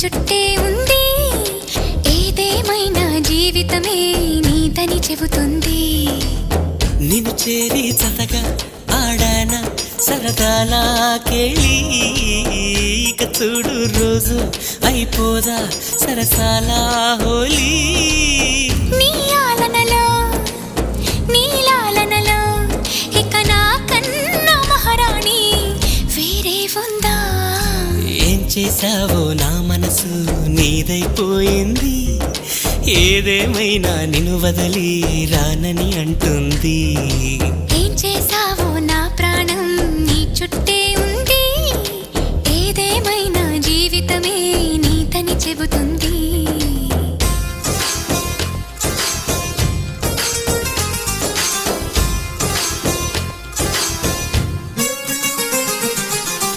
చుట్టే ఉంది, ఏదేమైనా జీవితమే నీదని చెబుతుంది. నిన్ను చేరి చతగా ఆడాన సరదాలా కేళి, ఇక చూడు రోజు అయిపోదా సరసాలా హోలీ. నీ ఆలనలో నీ లాలనలో ఇక నా కన్నా మహారాణి వేరే ఉందా? ఏం చేసావో నా మనసు నీదైపోయింది, ఏదేమైనా నిన్ను వదిలి రానని అంటుంది. ఏం చేసావో నా ప్రాణం నీ చుట్టే ఉంది, ఏదేమైనా జీవితమే నీదని చెబుతుంది.